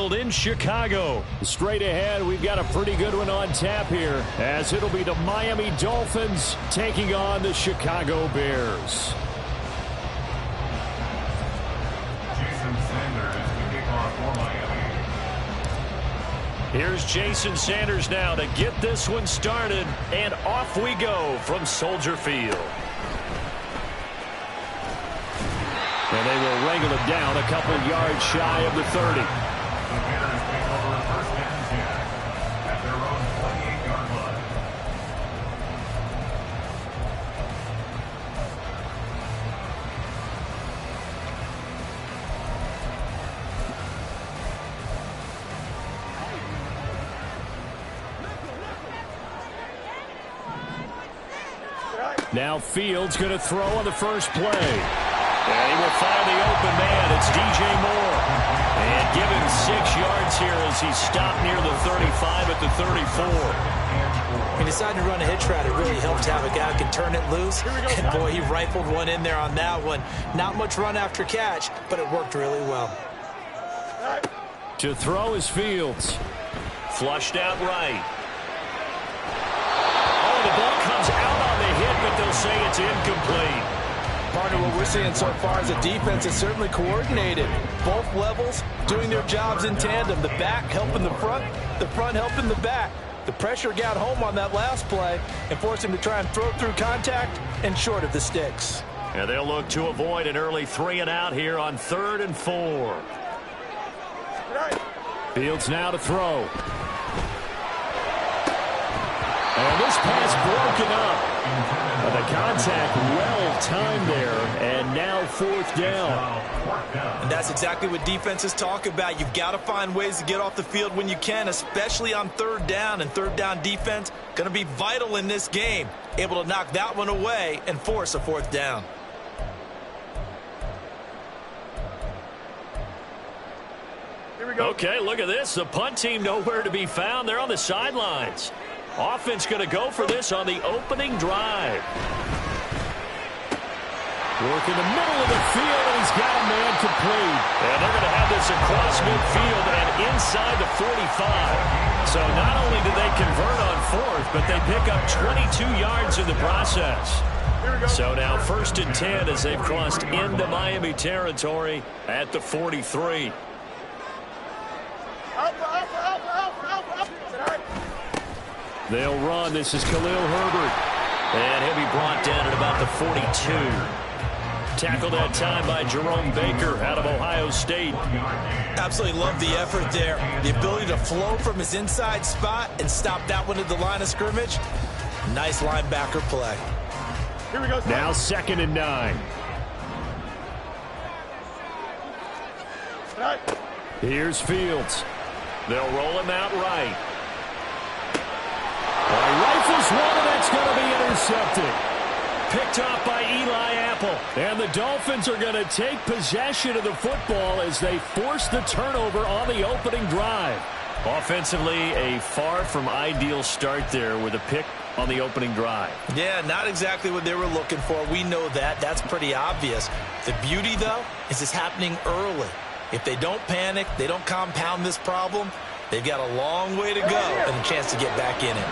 Field in Chicago. Straight ahead, we've got a pretty good one on tap here, as it'll be the Miami Dolphins taking on the Chicago Bears. Jason Sanders, the kickoff for Miami. Here's Jason Sanders now to get this one started, and off we go from Soldier Field. And they will wrangle it down a couple yards shy of the 30. The Bears take over first and 10 at their own 28-yard line. Now Fields going to throw on the first play. And he will find the open man. It's DJ Moore. And give him 6 yards here as he stopped near the 35 at the 34. He decided to run a hitch route. It really helped to have a guy who can turn it loose. And boy, he rifled one in there on that one. Not much run after catch, but it worked really well. To throw is Fields. Flushed out right. Oh, the ball comes out on the hit, but they'll say it's incomplete. Partner, what we're seeing so far is a defense that's certainly coordinated. Both levels doing their jobs in tandem. The back helping the front helping the back. The pressure got home on that last play and forced him to try and throw through contact and short of the sticks. And they'll look to avoid an early 3 and out here on 3rd and 4. Fields now to throw. And this pass broken up. The contact well timed there, and now 4th down. And that's exactly what defenses talk about. You've got to find ways to get off the field when you can, especially on 3rd down. And 3rd down defense going to be vital in this game. Able to knock that one away and force a 4th down. Here we go. Okay, look at this. The punt team nowhere to be found. They're on the sidelines. Offense going to go for this on the opening drive. Work in the middle of the field, and he's got a man complete. And they're going to have this across midfield and inside the 45. So not only do they convert on 4th, but they pick up 22 yards in the process. So now 1st and 10 as they've crossed into Miami territory at the 43. They'll run. This is Khalil Herbert. And he'll be brought down at about the 42. Tackled that time by Jerome Baker out of Ohio State. Absolutely love the effort there. The ability to flow from his inside spot and stop that one at the line of scrimmage. Nice linebacker play. Here we go. Now 2nd and 9. Here's Fields. They'll roll him out right. He rifles one, and that's going to be intercepted. Picked off by Eli Apple. And the Dolphins are going to take possession of the football as they force the turnover on the opening drive. Offensively, a far from ideal start there with a pick on the opening drive. Yeah, not exactly what they were looking for. We know that. That's pretty obvious. The beauty, though, is it's happening early. If they don't panic, they don't compound this problem, they've got a long way to go and a chance to get back in it.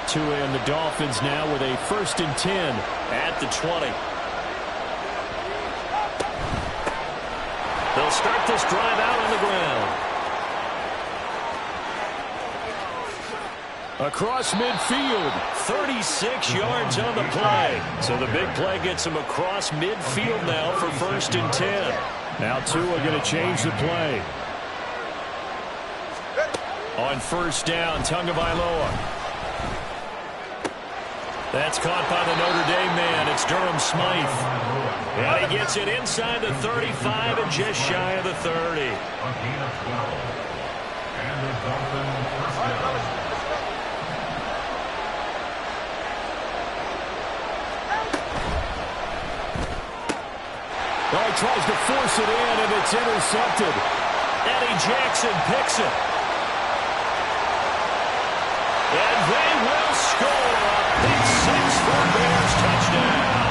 Tua and the Dolphins now with a 1st and 10 at the 20. They'll start this drive out on the ground. Across midfield, 36 yards on the play. So the big play gets him across midfield now for 1st and 10. Now Tua going to change the play. On 1st down, Tagovailoa. That's caught by the Notre Dame man. It's Durham Smythe. And he gets it inside the 35 and just shy of the 30. A gain of 12. And the Dolphins first down. Well, he tries to force it in, and it's intercepted. Eddie Jackson picks it. And they will score a big 6 for Bears touchdown.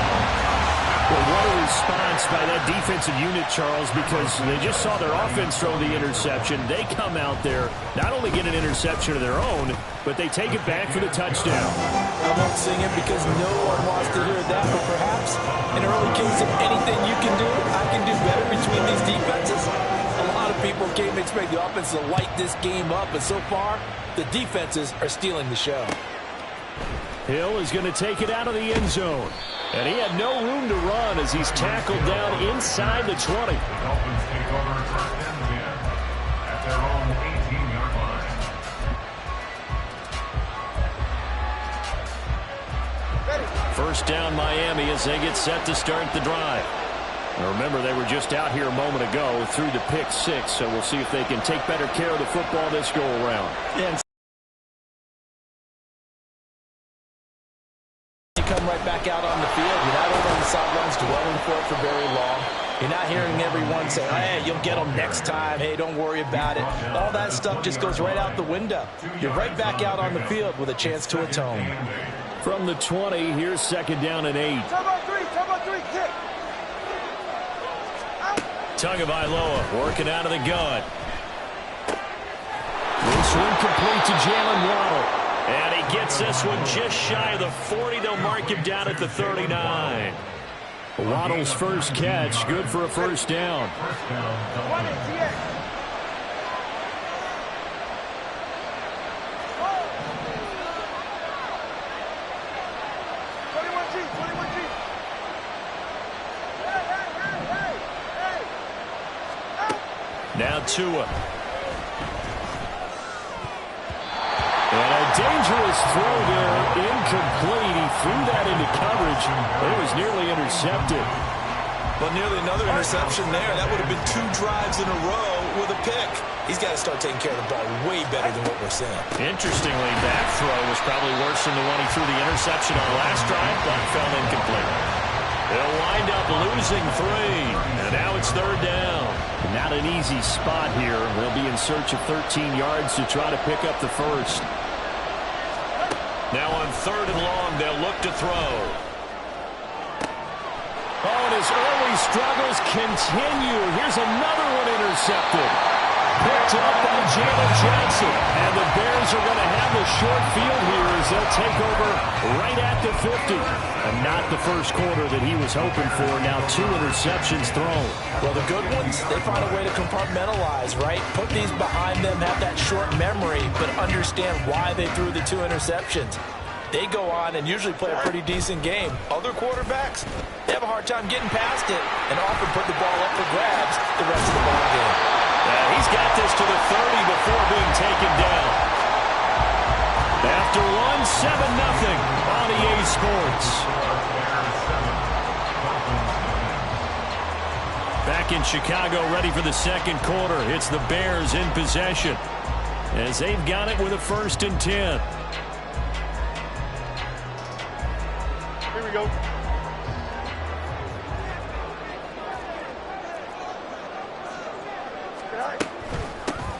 Well, what a response by that defensive unit, Charles, because they just saw their offense throw the interception. They come out there, not only get an interception of their own, but they take it back for the touchdown. I won't sing it because no one wants to hear that, but perhaps an early case of anything you can do, I can do better between these defenses. A lot of people came to expect the offense to light this game up, but so far, the defenses are stealing the show. Hill is going to take it out of the end zone. And he had no room to run as he's tackled down inside the 20. The Dolphins take over first and 10 at their own 18-yard line. First down Miami as they get set to start the drive. Now remember, they were just out here a moment ago through the pick 6, so we'll see if they can take better care of the football this go around. And come right back out on the field. You're not over on the sidelines dwelling for very long. You're not hearing everyone say, hey, you'll get them next time. Hey, don't worry about it. All that stuff just goes right out the window. You're right back out on the field with a chance to atone. From the 20, here's second down and 8. Kick. Tagovailoa working out of the gun. This one complete to Jalen Waddle. And he gets this one just shy of the 40. They'll mark him down at the 39. Waddle's first catch, good for a first down. Now Tua. And a dangerous throw there, incomplete. He threw that into coverage. It was nearly intercepted. But nearly another interception there. That would have been 2 drives in a row with a pick. He's got to start taking care of the ball way better than what we're seeing. Interestingly, that throw was probably worse than the one he threw the interception on last drive, but fell incomplete. They'll wind up losing 3, and now it's third down. Not an easy spot here. They'll be in search of 13 yards to try to pick up the first. Now on third and long, they'll look to throw. Oh, and his early struggles continue. Here's another one intercepted. Picked up by Jalen Johnson. And the Bears are going to have the short field here as they'll take over right at the 50. And not the first quarter that he was hoping for. Now 2 interceptions thrown. Well, the good ones, they find a way to compartmentalize, right? Put these behind them, have that short memory, but understand why they threw the 2 interceptions. They go on and usually play a pretty decent game. Other quarterbacks, they have a hard time getting past it and often put the ball up for grabs the rest of the ball game. He's got this to the 30 before being taken down. After 1, 7-0 on EA Sports. Back in Chicago, ready for the second quarter. It's the Bears in possession as they've got it with a 1st and 10. Here we go.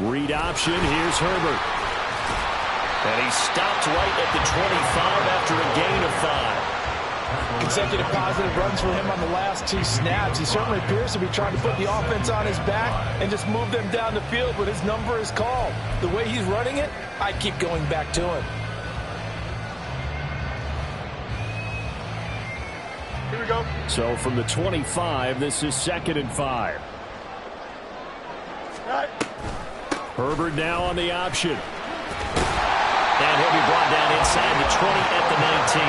Read option. Here's Herbert. And he stopped right at the 25 after a gain of 5. Consecutive positive runs for him on the last 2 snaps. He certainly appears to be trying to put the offense on his back and just move them down the field, but his number is called. The way he's running it, I'd keep going back to him. Here we go. So from the 25, this is 2nd and 5. All right. Herbert now on the option. And he'll be brought down inside the 20 at the 19.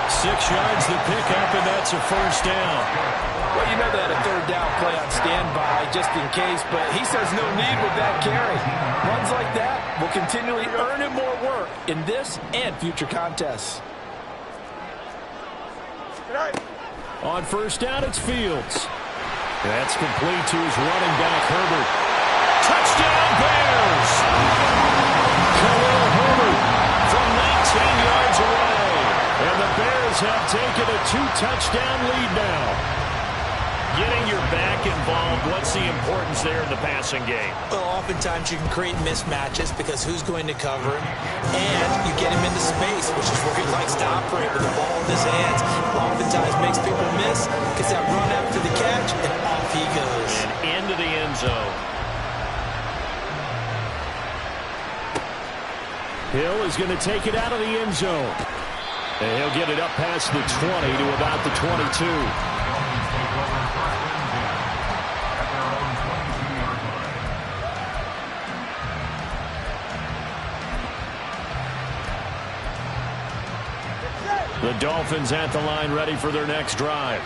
6 yards the pickup, and that's a first down. Well, you know they had a 3rd down play on standby just in case, but he says no need with that carry. Runs like that will continually earn him more work in this and future contests. All right. On first down, it's Fields. That's complete to his running back, Herbert. Touchdown, Bears! Khalil Herbert from 19 yards away. And the Bears have taken a 2-touchdown lead now. Getting your back involved, what's the importance there in the passing game? Well, oftentimes you can create mismatches because who's going to cover him, and you get him into space, which is where he likes to operate with the ball in his hands. Oftentimes makes people miss, gets that run after the catch, and off he goes. And into the end zone. Hill is going to take it out of the end zone. And he'll get it up past the 20 to about the 22. The Dolphins at the line, ready for their next drive.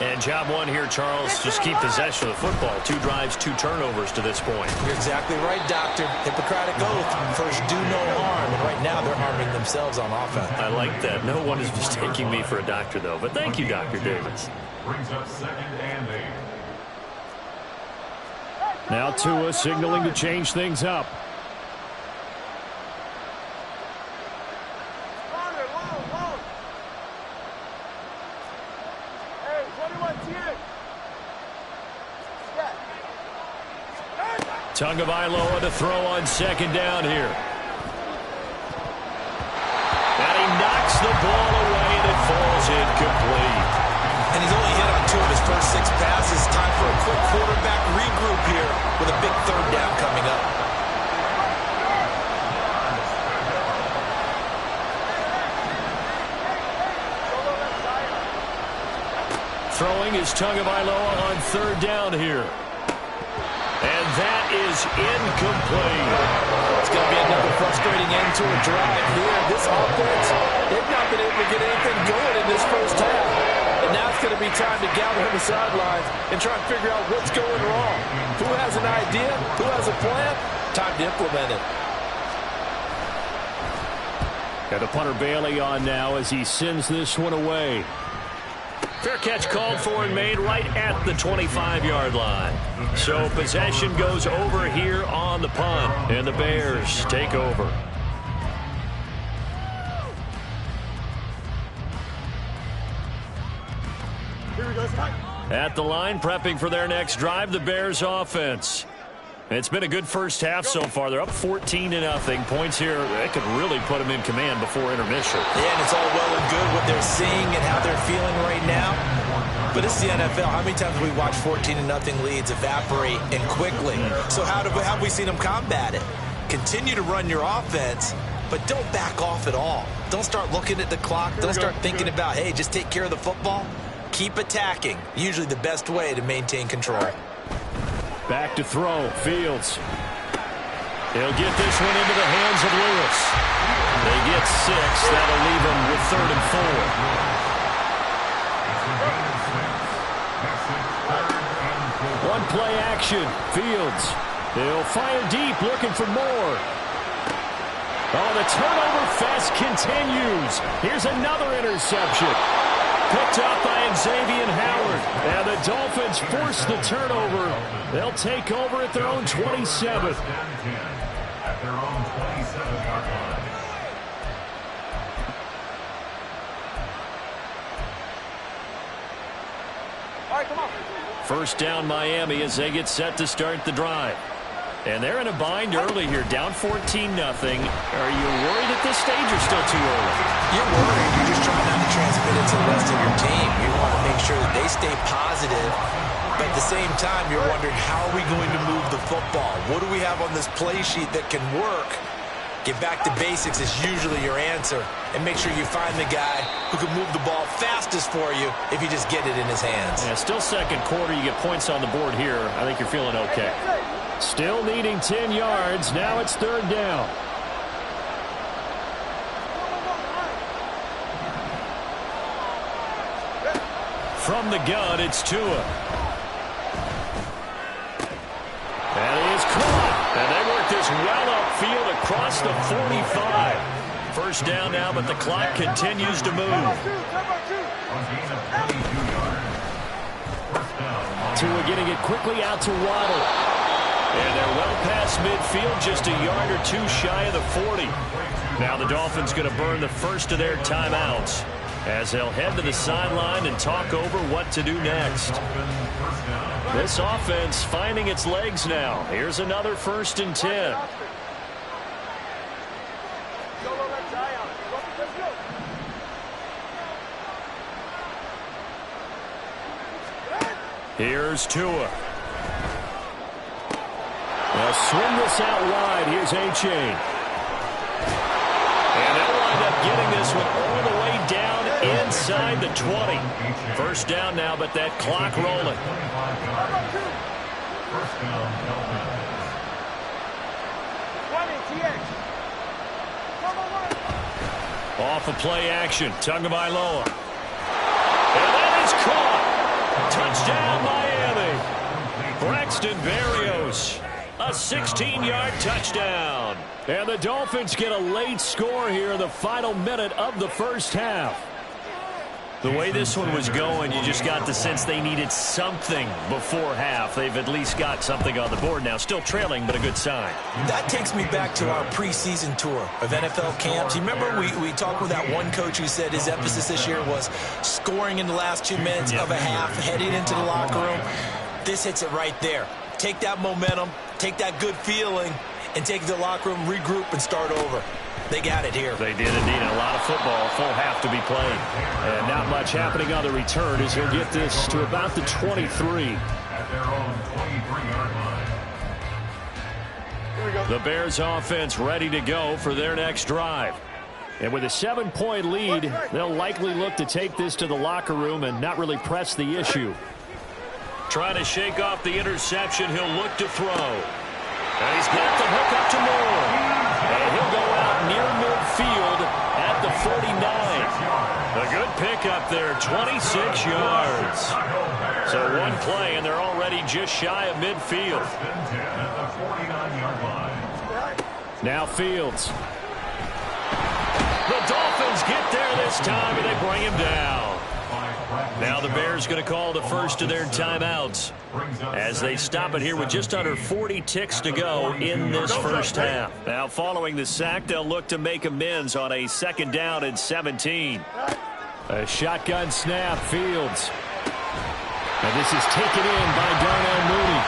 And job one here, Charles, just keep possession of the football. 2 drives, 2 turnovers to this point. You're exactly right, Doctor. Hippocratic oath. First, do no harm. And right now, they're harming themselves on offense. I like that. No one is mistaking me for a doctor, though. But thank you, Dr. Davis. Brings up 2nd and 8. Now Tua signaling to change things up. Tagovailoa to throw on 2nd down here. And he knocks the ball away, and it falls incomplete. And he's only hit on 2 of his first 6 passes. Time for a quick quarterback regroup here with a big 3rd down coming up. Throwing is Tagovailoa on 3rd down here. And that is incomplete. It's going to be another frustrating end to a drive here. This offense, they've not been able to get anything going in this first half. And now it's going to be time to gather on the sidelines and try and figure out what's going wrong. Who has an idea? Who has a plan? Time to implement it. Got the punter Bailey on now as he sends this one away. Fair catch called for and made right at the 25-yard line. So possession goes over here on the punt, and the Bears take over. Here we go. At the line, prepping for their next drive, the Bears offense. It's been a good first half so far. They're up 14-0. Points here, that could really put them in command before intermission. Yeah, and it's all well and good what they're seeing and how they're feeling right now. But it's the NFL. How many times have we watched 14-0 leads evaporate and quickly? So how have we seen them combat it? Continue to run your offense, but don't back off at all. Don't start looking at the clock. Don't start thinking about, hey, just take care of the football. Keep attacking. Usually the best way to maintain control. Back to throw. Fields. He'll get this one into the hands of Lewis. They get 6. That'll leave them with 3rd and 4. One play action. Fields. He'll fire deep, looking for more. Oh, the turnover fest continues. Here's another interception. Picked up by Xavier Howard. And the Dolphins force the turnover. They'll take over at their own 27th. At their own 27-yard line. All right, come on. First down Miami as they get set to start the drive. And they're in a bind early here, down 14-0. Are you worried at this stage or still too early? You're worried. You're just trying not to transmit it to the rest of your team. You want to make sure that they stay positive. But at the same time, you're wondering, how are we going to move the football? What do we have on this play sheet that can work? Get back to basics is usually your answer. And make sure you find the guy who can move the ball fastest for you if you just get it in his hands. Yeah, still second quarter. You get points on the board here. I think you're feeling okay. Still needing 10 yards. Now it's 3rd down. From the gun, it's Tua. And he is caught. And they work this well upfield across the 45. First down now, but the clock continues to move. Tua getting it quickly out to Waddle. And they're well past midfield, just a yard or 2 shy of the 40. Now the Dolphins going to burn the first of their timeouts. as they'll head to the sideline and talk over what to do next. This offense finding its legs now. Here's another 1st and 10. Here's Tua. They'll swing this out wide. Here's A-Chain. And they'll wind up getting this one all the way down inside the 20. 1st down now, but that clock rolling. Off of play action. Tagovailoa. And that is caught. Touchdown, Miami. Braxton Berrios. A 16-yard touchdown. And the Dolphins get a late score here in the final minute of the 1st half. The way this one was going, you just got the sense they needed something before half. They've at least got something on the board now. Still trailing, but a good sign. That takes me back to our preseason tour of NFL camps. You remember we talked with that one coach who said his emphasis this year was scoring in the last 2 minutes of a half, heading into the locker room. This hits it right there. Take that momentum, take that good feeling, and take the locker room, regroup, and start over. They got it here. They did indeed. A lot of football, full half to be played. And not much happening on the return as he'll get this to about the 23. At their own 23-yard line. The Bears offense ready to go for their next drive. And with a 7-point lead, they'll likely look to take this to the locker room and not really press the issue. Trying to shake off the interception, he'll look to throw. And he's got the hook up to Moore. And he'll go out near midfield at the 49. A good pickup there, 26 yards. So one play, and they're already just shy of midfield. Now Fields. The Dolphins get there this time, and they bring him down. Now the Bears going to call the first of their timeouts as they stop it here with just under 40 ticks to go in this 1st half. Now following the sack, they'll look to make amends on a 2nd down and 17. A shotgun snap, Fields. And this is taken in by Darnell Mooney.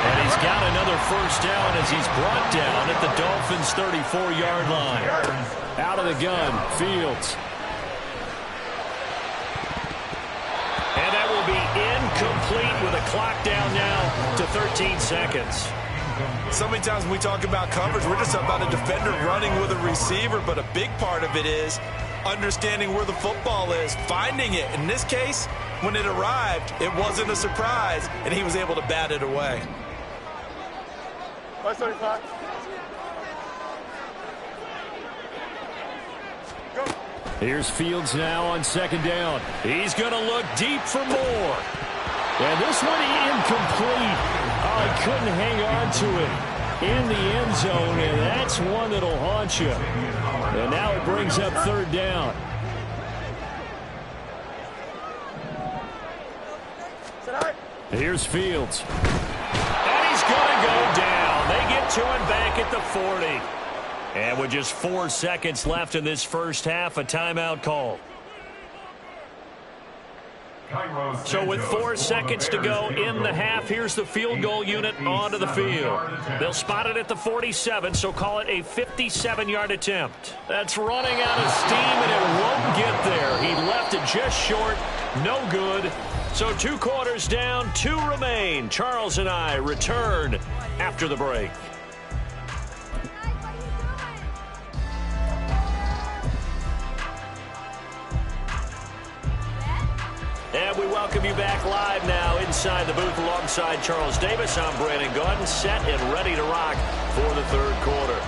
And he's got another 1st down as he's brought down at the Dolphins' 34-yard line. Out of the gun, Fields. And that will be incomplete with a clock down now to 13 seconds. So many times when we talk about coverage, we're just talking about a defender running with a receiver, but a big part of it is understanding where the football is, finding it. In this case, when it arrived, it wasn't a surprise, and he was able to bat it away. 575. Here's Fields now on 2nd down. He's going to look deep for Moore. And this one incomplete. Oh, he couldn't hang on to it in the end zone, and that's one that'll haunt you. And now it brings up 3rd down. Here's Fields. And he's going to go down. They get to him back at the 40. And with just 4 seconds left in this 1st half, a timeout call. So with 4 seconds to go in the half, here's the field goal unit onto the field. They'll spot it at the 47, so call it a 57-yard attempt. That's running out of steam, and it won't get there. He left it just short. No good. So 2 quarters down, 2 remain. Charles and I return after the break. And we welcome you back live now inside the booth alongside Charles Davis. I'm Brandon Gaudin, set and ready to rock for the 3rd quarter.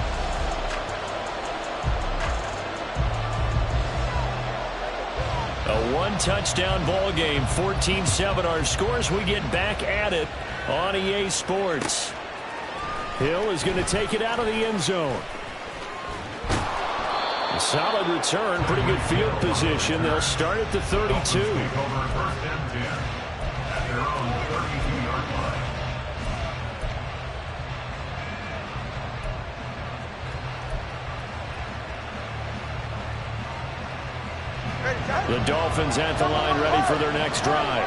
A 1-touchdown ball game, 14-7 our scores. We get back at it on EA Sports. Hill is going to take it out of the end zone. A solid return, pretty good field position. They'll start at the 32. Ready. The Dolphins at the line ready for their next drive.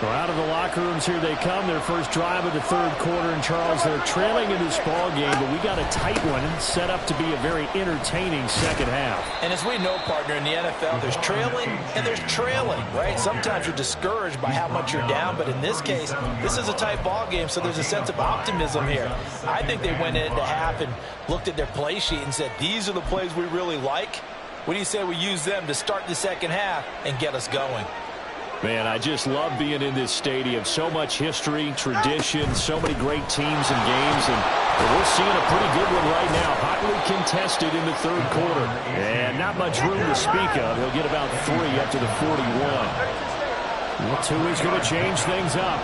Well, out of the locker rooms here they come. Their first drive of the third quarter. And, Charles, they're trailing in this ball game, but we got a tight one set up to be a very entertaining second half. And as we know, partner, in the NFL, there's trailing and there's trailing, right? Sometimes you're discouraged by how much you're down, but in this case, this is a tight ball game, so there's a sense of optimism here. I think they went into half and looked at their play sheet and said, these are the plays we really like. What do you say we use them to start the second half and get us going? Man, I just love being in this stadium. So much history, tradition, so many great teams and games. And we're seeing a pretty good one right now. Hotly contested in the third quarter. And not much room to speak of. He'll get about 3 up to the 41. Well, Tui's going to change things up.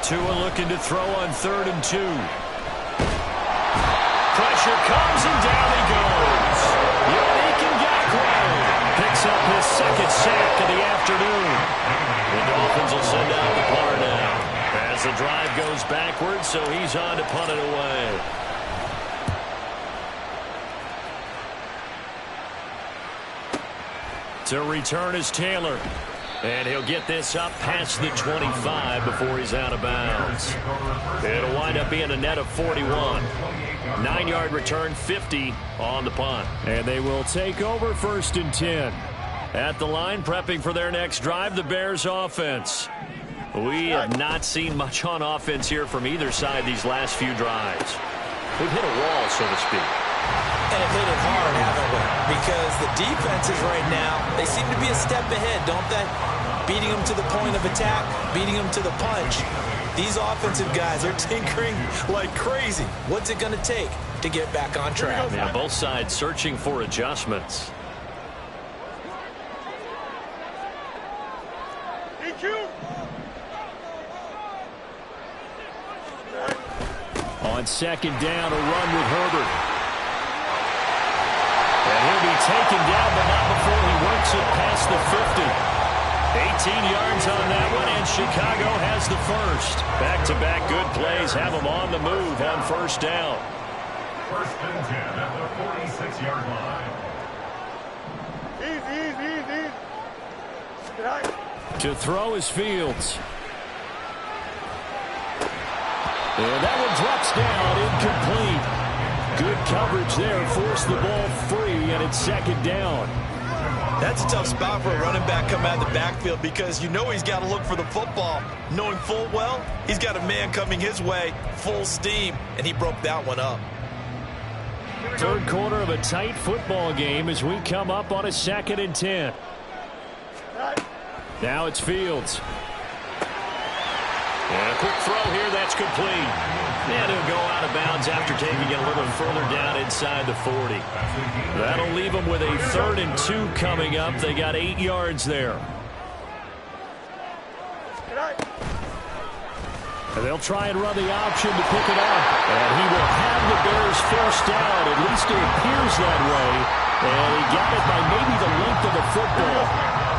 Tua looking to throw on 3rd and 2. Pressure comes and down he goes. Yannick Ngakoue picks up his second sack of the afternoon. The Dolphins will send out the punter now. As the drive goes backwards, so he's on to punt it away. To return is Taylor. And he'll get this up past the 25 before he's out of bounds. It'll wind up being a net of 41. 9-yard return, 50 on the punt. And they will take over 1st and 10. At the line, prepping for their next drive, the Bears offense. We have not seen much on offense here from either side these last few drives. We've hit a wall, so to speak. And it made it hard, haven't we? Because the defenses right now, they seem to be a step ahead, don't they? Beating them to the point of attack, beating them to the punch. These offensive guys are tinkering like crazy. What's it going to take to get back on track? Yeah, both sides searching for adjustments. On 2nd down, a run with Herbert. And he'll be taken down, but not before he works it past the 50. 18 yards on that one, and Chicago has the first. Back-to-back good plays have them on the move on 1st down. 1st and 10 at the 46-yard line. To throw is Fields. And that one drops down, incomplete. Good coverage there, forced the ball free, and it's 2nd down. That's a tough spot for a running back coming out of the backfield because you know he's got to look for the football. Knowing full well, he's got a man coming his way, full steam, and he broke that one up. Third quarter of a tight football game as we come up on a 2nd and 10. Now it's Fields. And a quick throw here, that's complete. And he'll go out of bounds after taking it a little further down inside the 40. That'll leave them with a 3rd and 2 coming up. They got 8 yards there. And they'll try and run the option to pick it up. And he will have the Bears first down. At least it appears that way. And he got it by maybe the length of the football.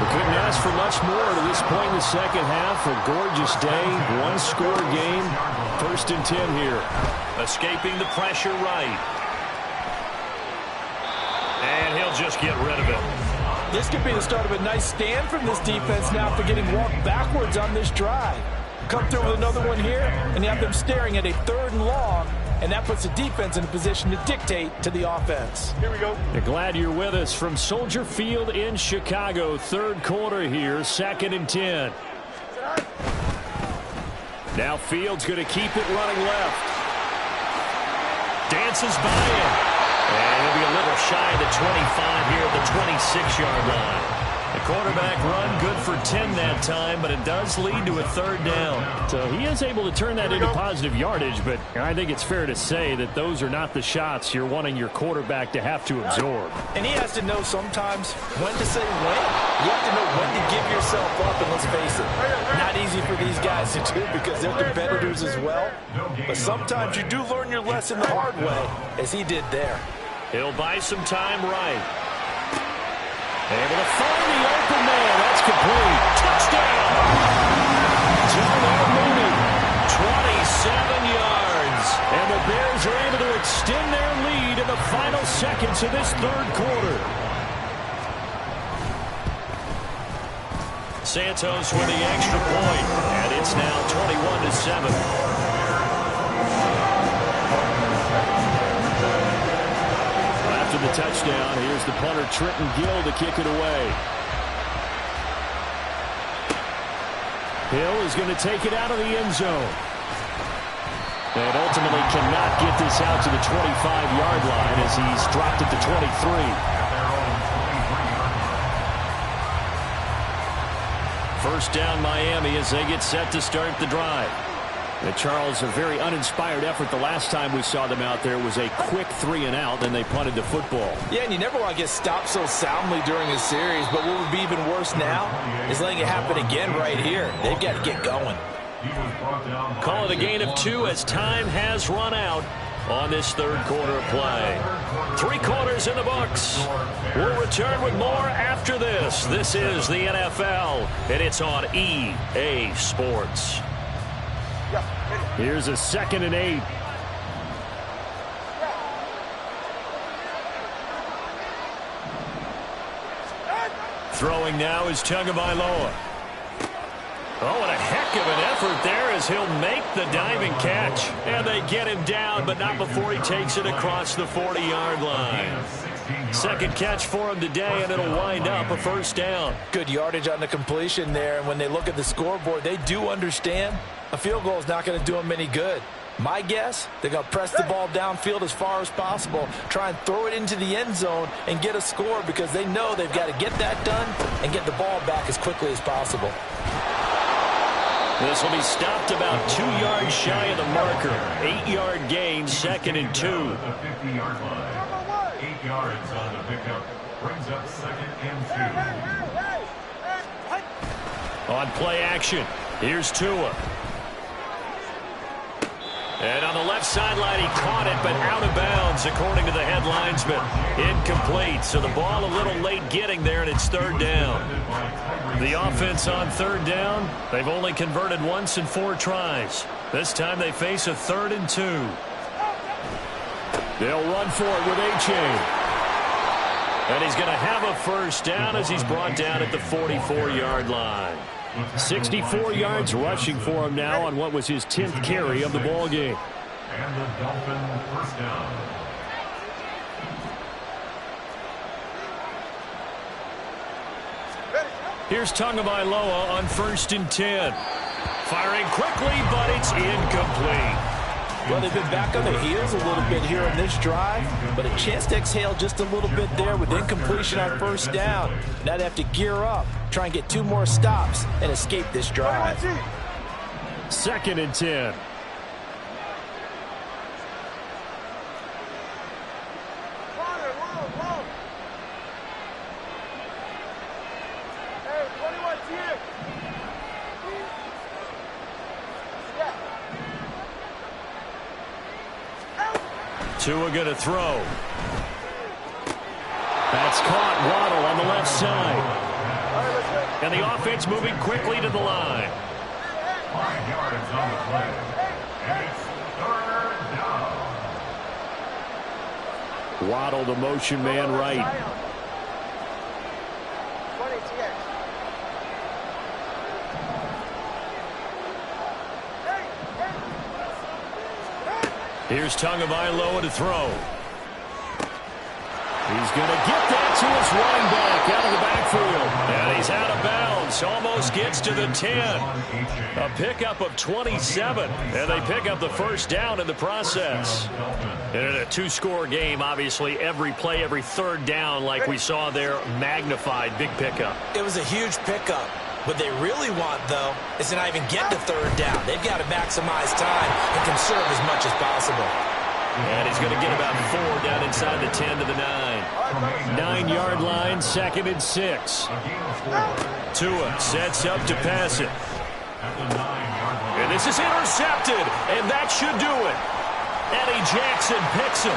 We couldn't ask for much more to this point in the second half. A gorgeous day, one-score game. 1st and 10 here. Escaping the pressure right. And he'll just get rid of it. This could be the start of a nice stand from this defense now for getting walked backwards on this drive. Come through with another one here, and you have them staring at a 3rd and long, and that puts the defense in a position to dictate to the offense. Here we go. Glad you're with us from Soldier Field in Chicago. Third quarter here, 2nd and 10. Now Fields going to keep it running left. Dances by him. And he'll be a little shy of the 25 here at the 26-yard line. The quarterback run good for 10 that time, but it does lead to a 3rd down. So he is able to turn that into positive yardage, but I think it's fair to say that those are not the shots you're wanting your quarterback to have to absorb. And he has to know sometimes when to say when. You have to know when to give yourself up, and let's face it, not easy for these guys to do because they're competitors as well. But sometimes you do learn your lesson the hard way, as he did there. He'll buy some time right. Able to find the open man. That's complete. Touchdown! Darnell Mooney, 27 yards. And the Bears are able to extend their lead in the final seconds of this third quarter. Santos with the extra point, and it's now 21-7. After the touchdown, here's the punter Trenton Gill to kick it away. Hill is going to take it out of the end zone. And ultimately cannot get this out to the 25-yard line as he's dropped it to 23. First down Miami as they get set to start the drive. And Charles, a very uninspired effort. The last time we saw them out there was a quick 3-and-out, then they punted the football. Yeah, and you never want to get stopped so soundly during a series, but what would be even worse now is letting it happen again right here. They've got to get going. Call it a gain of 2 as time has run out on this third quarter of play. 3 quarters in the books. We'll return with more after this. This is the NFL, and it's on EA Sports. Here's a 2nd and 8. Throwing now is Tagovailoa. Oh, and a heck of an effort there as he'll make the diving catch. And they get him down, but not before he takes it across the 40-yard line. Second catch for him today, and it'll wind up a first down. Good yardage on the completion there, and when they look at the scoreboard, they do understand a field goal is not going to do them any good. My guess, they're going to press the ball downfield as far as possible, try and throw it into the end zone and get a score because they know they've got to get that done and get the ball back as quickly as possible. This will be stopped about 2 yards shy of the marker. 8-yard gain, 2nd and 2. 50-yard line. 8 yards on the pickup. Brings up 2nd and 2. On play action, here's Tua. And on the left sideline, he caught it, but out of bounds, according to the head linesman. Incomplete, so the ball a little late getting there, and it's 3rd down. The offense on 3rd down, they've only converted once in 4 tries. This time they face a 3rd and 2. They'll run for it with A-Chain. And he's going to have a first down as he's brought down at the 44-yard line. 64 yards rushing for him now on what was his 10th carry of the ball game. And the Dolphin first down. Here's Tagovailoa on 1st and 10. Firing quickly, but it's incomplete. Well, they've been back on their heels a little bit here on this drive, but a chance to exhale just a little bit there with incompletion on 1st down. Now they have to gear up, try and get 2 more stops, and escape this drive. 2nd and 10. Tua going to throw. That's caught. Waddle on the left side. And the offense moving quickly to the line. 5 yards on the play. And it's 3rd down. Waddle, the motion man right. Here's Tagovailoa to throw. He's going to get that to his running back out of the backfield. And he's out of bounds. Almost gets to the 10. A pickup of 27. And they pick up the first down in the process. And in a 2-score game, obviously, every play, every 3rd down, like we saw there, magnified. Big pickup. It was a huge pickup. What they really want, though, is to not even get to 3rd down. They've got to maximize time and conserve as much as possible. And he's going to get about 4 down inside the 10 to the 9. 9-yard line, 2nd and 6. Tua sets up to pass it. And this is intercepted, and that should do it. Eddie Jackson picks him.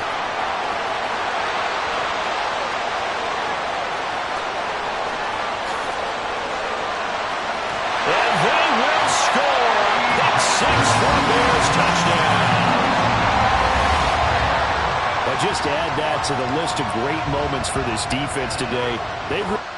touchdown. But just add that to the list of great moments for this defense today. They've